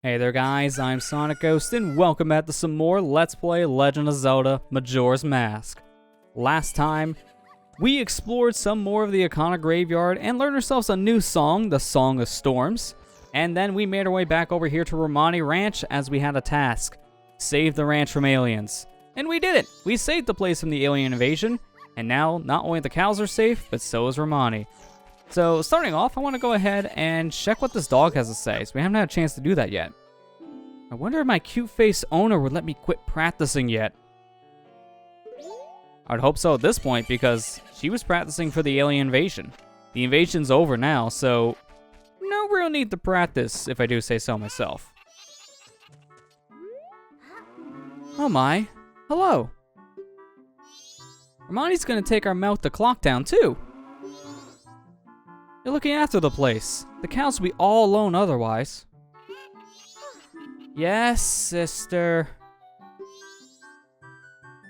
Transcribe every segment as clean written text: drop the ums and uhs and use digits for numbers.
Hey there guys, I'm SonicGhost and welcome back to some more Let's Play Legend of Zelda Majora's Mask. Last time, we explored some more of the Ikana Graveyard and learned ourselves a new song, the Song of Storms. And then we made our way back over here to Romani Ranch as we had a task. Save the ranch from aliens. And we did it! We saved the place from the alien invasion, and now not only the cows are safe, but so is Romani. So, starting off, I want to go ahead and check what this dog has to say, so we haven't had a chance to do that yet. I wonder if my cute-faced owner would let me quit practicing yet. I'd hope so at this point, because she was practicing for the alien invasion. The invasion's over now, so no real need to practice, if I do say so myself. Oh my, hello. Romani's gonna take our milk to clock down, too. You're looking after the place. The cows will be all alone otherwise. Yes, sister.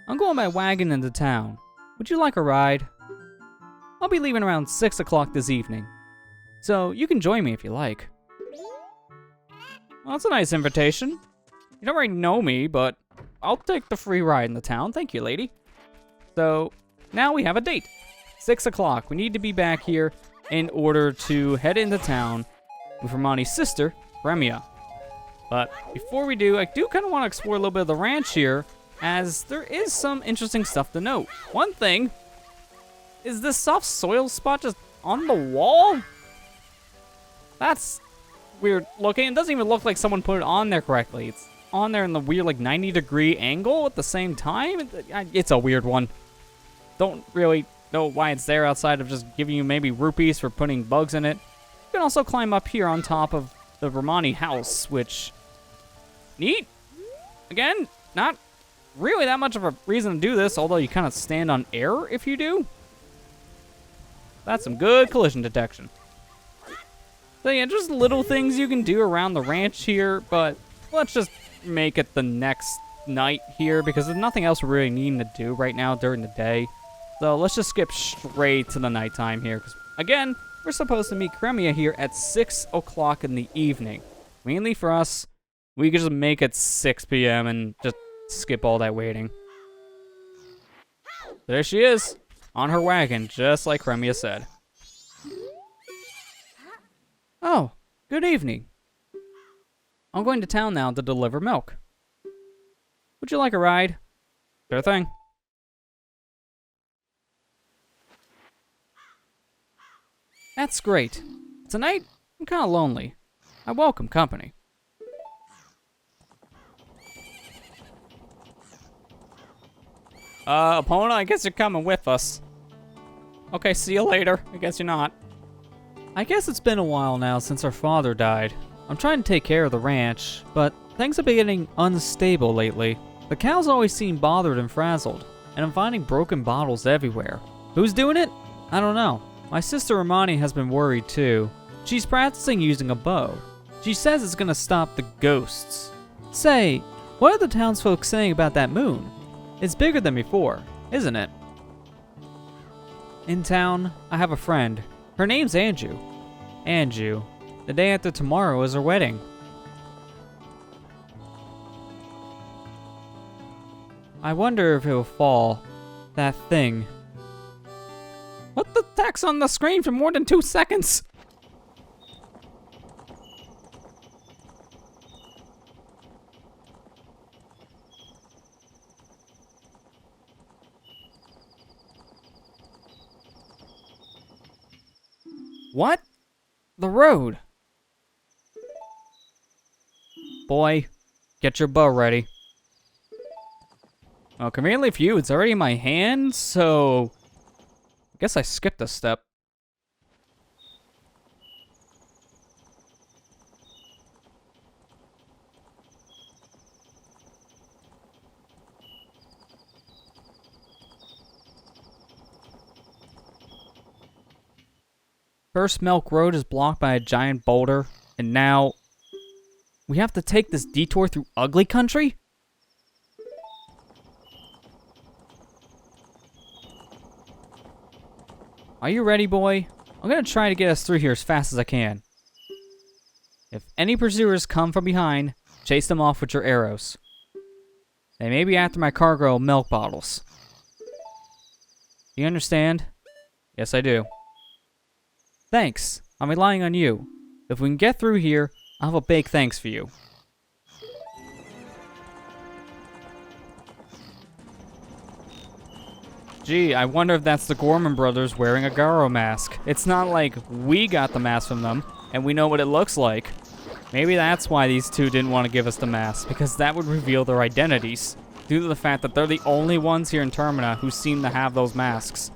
I'm going by wagon into town. Would you like a ride? I'll be leaving around 6 o'clock this evening, so you can join me if you like. Well, that's a nice invitation. You don't already know me, but I'll take the free ride in the town. Thank you, lady. So, now we have a date. 6 o'clock. We need to be back here in order to head into town with Romani's sister, Cremia. But before we do, I do kind of want to explore a little bit of the ranch here, as there is some interesting stuff to note. One thing is this soft soil spot just on the wall? That's weird looking. It doesn't even look like someone put it on there correctly. It's on there in the weird like 90-degree angle at the same time. It's a weird one. Don't really know why it's there outside of just giving you maybe rupees for putting bugs in it. You can also climb up here on top of the Romani house, which, neat. Again, not really that much of a reason to do this, although you kind of stand on air if you do. That's some good collision detection. So yeah, just little things you can do around the ranch here, but let's just make it the next night here, because there's nothing else we're really needing to do right now during the day. So let's just skip straight to the nighttime here, because again, we're supposed to meet Cremia here at 6 o'clock in the evening. Mainly for us, we could just make it 6 p.m. and just skip all that waiting. There she is, on her wagon, just like Cremia said. Oh, good evening. I'm going to town now to deliver milk. Would you like a ride? Sure thing. That's great. Tonight, I'm kind of lonely. I welcome company. Opponent, I guess you're coming with us. Okay, see you later. I guess you're not. I guess it's been a while now since our father died. I'm trying to take care of the ranch, but things have been getting unstable lately. The cows always seem bothered and frazzled, and I'm finding broken bottles everywhere. Who's doing it? I don't know. My sister Romani has been worried too. She's practicing using a bow. She says it's gonna stop the ghosts. Say, what are the townsfolk saying about that moon? It's bigger than before, isn't it? In town, I have a friend. Her name's Anju. Anju. The day after tomorrow is her wedding. I wonder if it will fall. That thing. What the text on the screen for more than 2 seconds? What? The road. Boy, get your bow ready. Well, conveniently for you, it's already in my hand, so I guess I skipped a step. First Milk Road is blocked by a giant boulder, and now we have to take this detour through Ugly Country? Are you ready, boy? I'm gonna try to get us through here as fast as I can. If any pursuers come from behind, chase them off with your arrows. They may be after my cargo of milk bottles. Do you understand? Yes, I do. Thanks. I'm relying on you. If we can get through here, I'll have a big thanks for you. Gee, I wonder if that's the Gorman brothers wearing a Garo mask. It's not like we got the mask from them, and we know what it looks like. Maybe that's why these two didn't want to give us the mask, because that would reveal their identities, due to the fact that they're the only ones here in Termina who seem to have those masks.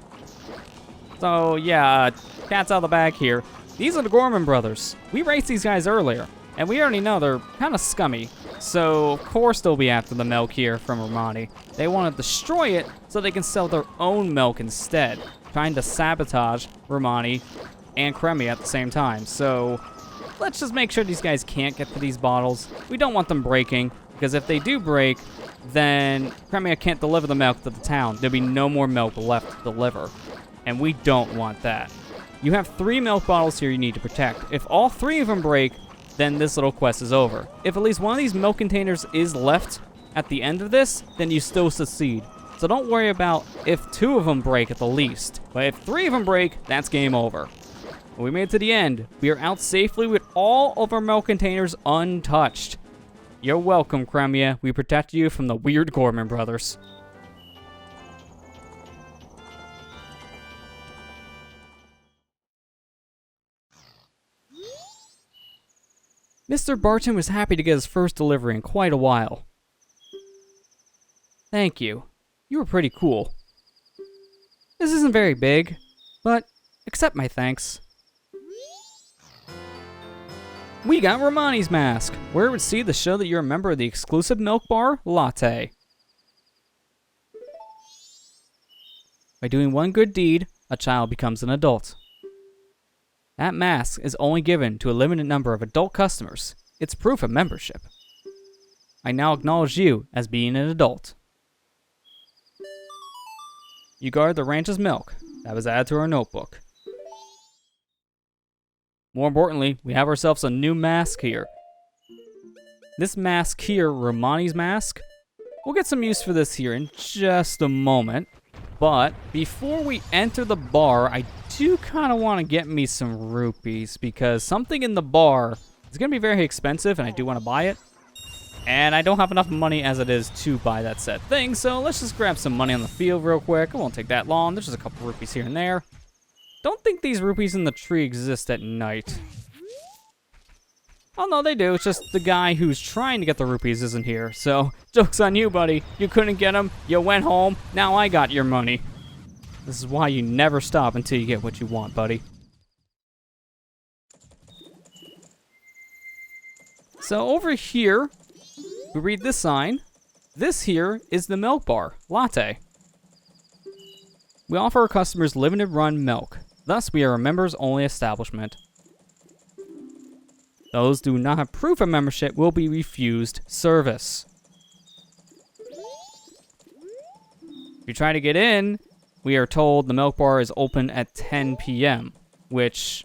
So, yeah, cat's out of the bag here. These are the Gorman brothers. We raced these guys earlier, and we already know they're kind of scummy. So, of course they'll be after the milk here from Romani. They want to destroy it so they can sell their own milk instead, trying to sabotage Romani and Cremia at the same time. So, let's just make sure these guys can't get to these bottles. We don't want them breaking, because if they do break, then Cremia can't deliver the milk to the town. There'll be no more milk left to deliver, and we don't want that. You have 3 milk bottles here you need to protect. If all 3 of them break, then this little quest is over. If at least one of these milk containers is left at the end of this, then you still succeed. So don't worry about if 2 of them break at the least. But if 3 of them break, that's game over. We made it to the end. We are out safely with all of our milk containers untouched. You're welcome, Cremia. We protected you from the weird Gorman brothers. Mr. Barton was happy to get his first delivery in quite a while. Thank you. You were pretty cool. This isn't very big, but accept my thanks. We got Romani's mask, where it would see to show that you're a member of the exclusive milk bar, Latte. By doing one good deed, a child becomes an adult. That mask is only given to a limited number of adult customers. It's proof of membership. I now acknowledge you as being an adult. You guard the ranch's milk. That was added to our notebook. More importantly, we have ourselves a new mask here. This mask here, Romani's mask, we'll get some use for this here in just a moment. But before we enter the bar, I do kind of want to get me some rupees, because something in the bar is going to be very expensive and I do want to buy it. And I don't have enough money as it is to buy that said thing, so let's just grab some money on the field real quick. It won't take that long. There's just a couple rupees here and there. Don't think these rupees in the tree exist at night. Oh no, they do. It's just the guy who's trying to get the rupees isn't here. So, joke's on you, buddy. You couldn't get them. You went home. Now I got your money. This is why you never stop until you get what you want, buddy. So over here, we read this sign. This here is the milk bar, Latte. We offer our customers limited run milk. Thus, we are a members-only establishment. Those who do not have proof of membership will be refused service. If you try to get in, we are told the milk bar is open at 10 p.m., which,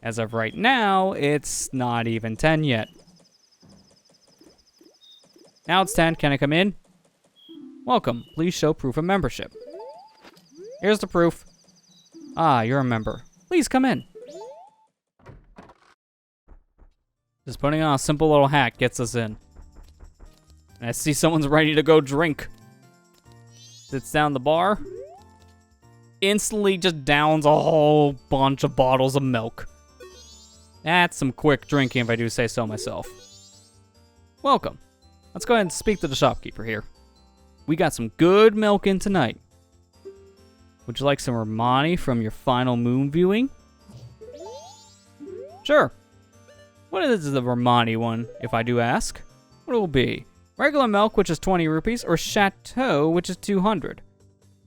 as of right now, it's not even 10 yet. Now it's 10. Can I come in? Welcome. Please show proof of membership. Here's the proof. Ah, you're a member. Please come in. Just putting on a simple little hat gets us in. And I see someone's ready to go drink. Sits down the bar. Instantly just downs a whole bunch of bottles of milk. That's some quick drinking if I do say so myself. Welcome. Let's go ahead and speak to the shopkeeper here. We got some good milk in tonight. Would you like some Romani from your final moon viewing? Sure. What is the Romani one, if I do ask? What will it be? Regular milk, which is 20 rupees, or Chateau, which is 200?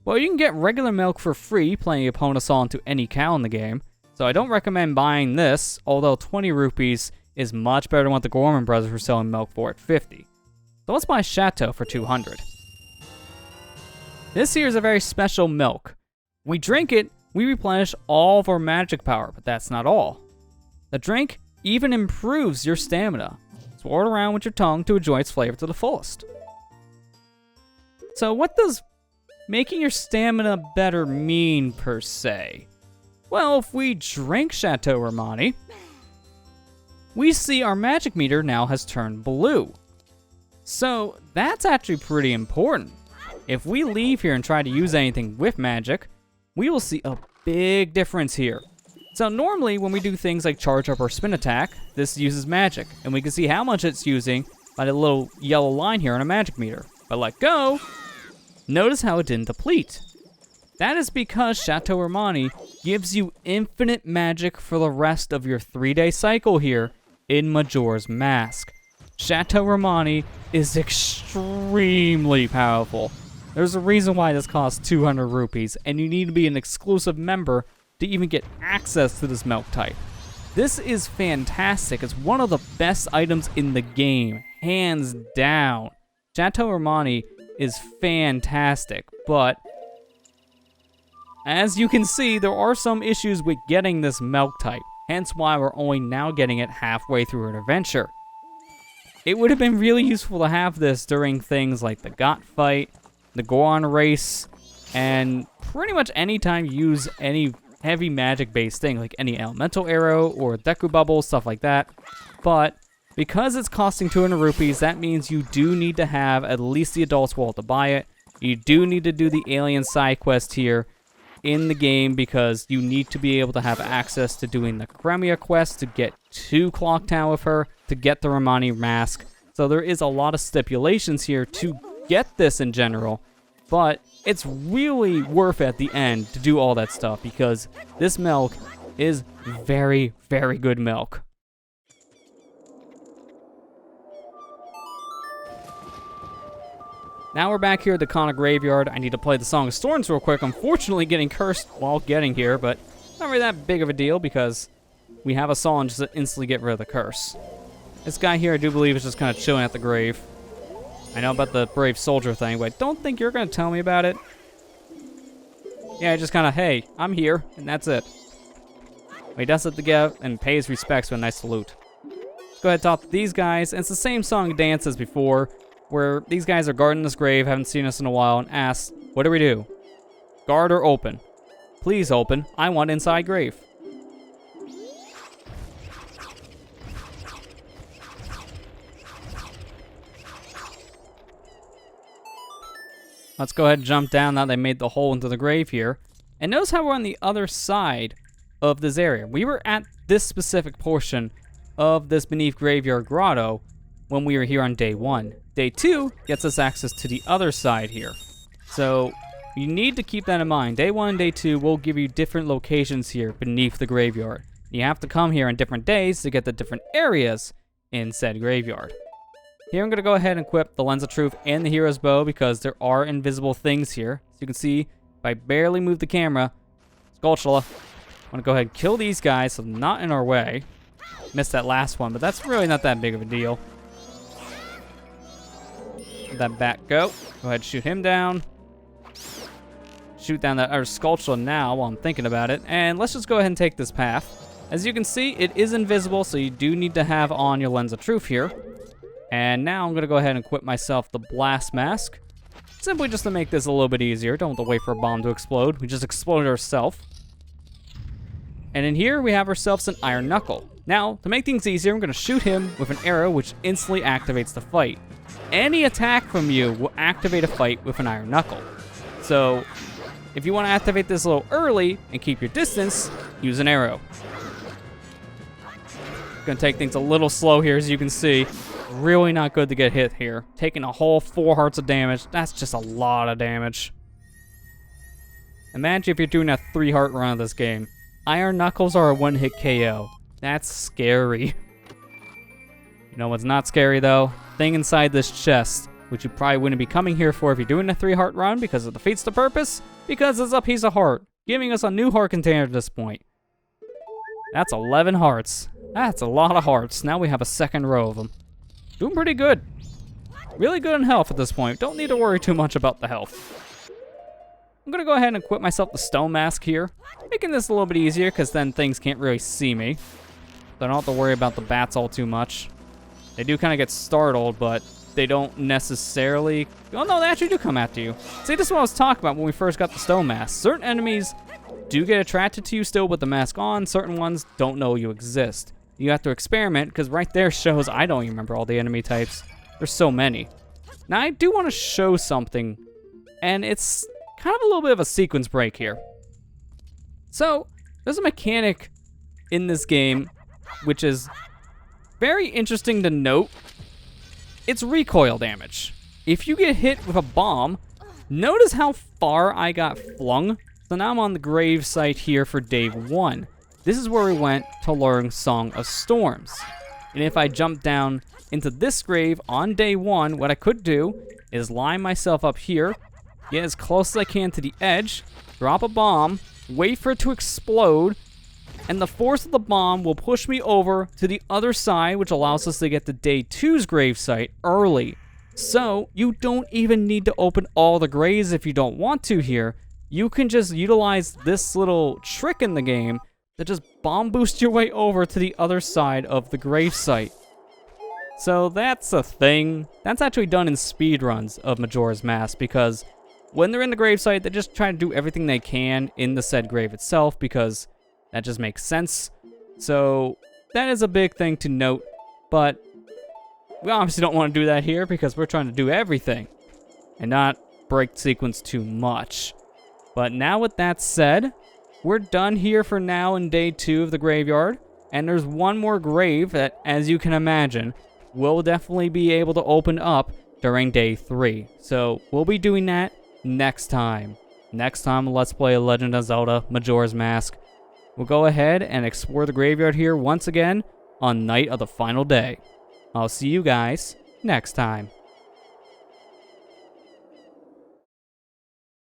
Well, you can get regular milk for free playing Eponasol into any cow in the game, so I don't recommend buying this, although 20 rupees is much better than what the Gorman brothers were selling milk for at 50. So let's buy Chateau for 200. This here is a very special milk. When we drink it, we replenish all of our magic power, but that's not all. The drink even improves your stamina. Swirl it around with your tongue to enjoy its flavor to the fullest. So what does making your stamina better mean, per se? Well, if we drink Chateau Romani, we see our magic meter now has turned blue. So that's actually pretty important. If we leave here and try to use anything with magic, we will see a big difference here. So normally when we do things like charge up or spin attack, this uses magic, and we can see how much it's using by the little yellow line here on a magic meter. But let go, notice how it didn't deplete. That is because Chateau Romani gives you infinite magic for the rest of your 3-day cycle here in Majora's Mask. Chateau Romani is extremely powerful. There's a reason why this costs 200 rupees, and you need to be an exclusive member to even get access to this milk type. This is fantastic. It's one of the best items in the game, hands down. Chateau Romani is fantastic, but as you can see, there are some issues with getting this milk type, hence why we're only now getting it halfway through an adventure. It would have been really useful to have this during things like the Got fight, the Goron race, and pretty much any time you use any heavy magic-based thing, like any elemental arrow or Deku Bubble, stuff like that. But because it's costing 200 rupees, that means you do need to have at least the Adult's Wallet to buy it. You do need to do the alien side quest here in the game because you need to be able to have access to doing the Cremia quest to get to Clock Town with her, to get the Romani mask. So there is a lot of stipulations here to get this in general, but it's really worth it at the end to do all that stuff because this milk is very, very good milk. Now we're back here at the Ikana Graveyard. I need to play the Song of Storms real quick. Unfortunately, getting cursed while getting here, but not really that big of a deal because we have a song just to instantly get rid of the curse. This guy here, I do believe, is just kind of chilling at the grave. I know about the brave soldier thing, but I don't think you're going to tell me about it. Yeah, just kind of, hey, I'm here, and that's it. He does it to get and pay his respects with a nice salute. Let's go ahead and talk to these guys, and it's the same song and dance as before, where these guys are guarding this grave, haven't seen us in a while, and ask, what do we do? Guard or open? Please open. I want inside grave. Let's go ahead and jump down now they made the hole into the grave here. And notice how we're on the other side of this area. We were at this specific portion of this Beneath Graveyard Grotto when we were here on day 1. Day 2 gets us access to the other side here. So you need to keep that in mind. Day 1 and day 2 will give you different locations here beneath the graveyard. You have to come here on different days to get the different areas in said graveyard. Here I'm going to go ahead and equip the Lens of Truth and the Hero's Bow because there are invisible things here. As you can see, if I barely move the camera, Skulltula, I'm going to go ahead and kill these guys so they're not in our way. Missed that last one, but that's really not that big of a deal. Let that bat go. Go ahead and shoot him down. Shoot down that other Skulltula now while I'm thinking about it. And let's just go ahead and take this path. As you can see, it is invisible, so you do need to have on your Lens of Truth here. And now I'm going to go ahead and equip myself the Blast Mask. Simply just to make this a little bit easier. Don't have to wait for a bomb to explode. We just explode ourselves. And in here, we have ourselves an Iron Knuckle. Now, to make things easier, I'm going to shoot him with an arrow, which instantly activates the fight. Any attack from you will activate a fight with an Iron Knuckle. So, if you want to activate this a little early and keep your distance, use an arrow. Going to take things a little slow here, as you can see. Really not good to get hit here. Taking a whole 4 hearts of damage, that's just a lot of damage. Imagine if you're doing a 3-heart run of this game. Iron Knuckles are a 1-hit KO. That's scary. You know what's not scary though? Thing inside this chest, which you probably wouldn't be coming here for if you're doing a 3-heart run because it defeats the purpose, because it's a piece of heart, giving us a new heart container at this point. That's 11 hearts. That's a lot of hearts. Now we have a second row of them. Doing pretty good. Really good in health at this point. Don't need to worry too much about the health. I'm going to go ahead and equip myself the Stone Mask here. Making this a little bit easier because then things can't really see me. So I don't have to worry about the bats all too much. They do kind of get startled, but they don't necessarily... Oh, no, they actually do come after you. See, this is what I was talking about when we first got the stone mask. Certain enemies do get attracted to you still with the mask on. Certain ones don't know you exist. You have to experiment, because right there shows I don't even remember all the enemy types. There's so many. Now, I do want to show something, and it's kind of a little bit of a sequence break here. So, there's a mechanic in this game which is very interesting to note. It's recoil damage. If you get hit with a bomb, notice how far I got flung. So now I'm on the grave site here for day 1. This is where we went to learn Song of Storms. And if I jump down into this grave on day 1, what I could do is line myself up here, get as close as I can to the edge, drop a bomb, wait for it to explode, and the force of the bomb will push me over to the other side, which allows us to get to day 2's gravesite early. So, you don't even need to open all the graves if you don't want to here. You can just utilize this little trick in the game to just bomb boost your way over to the other side of the gravesite. So that's a thing. That's actually done in speedruns of Majora's Mask, because when they're in the gravesite, they just try to do everything they can in the said grave itself, because that just makes sense. So that is a big thing to note, but we obviously don't want to do that here because we're trying to do everything and not break sequence too much. But now with that said, we're done here for now in day 2 of the graveyard, and there's one more grave that, as you can imagine, we'll definitely be able to open up during day 3. So we'll be doing that next time. Next time, Let's Play Legend of Zelda Majora's Mask. We'll go ahead and explore the graveyard here once again on night of the final day. I'll see you guys next time.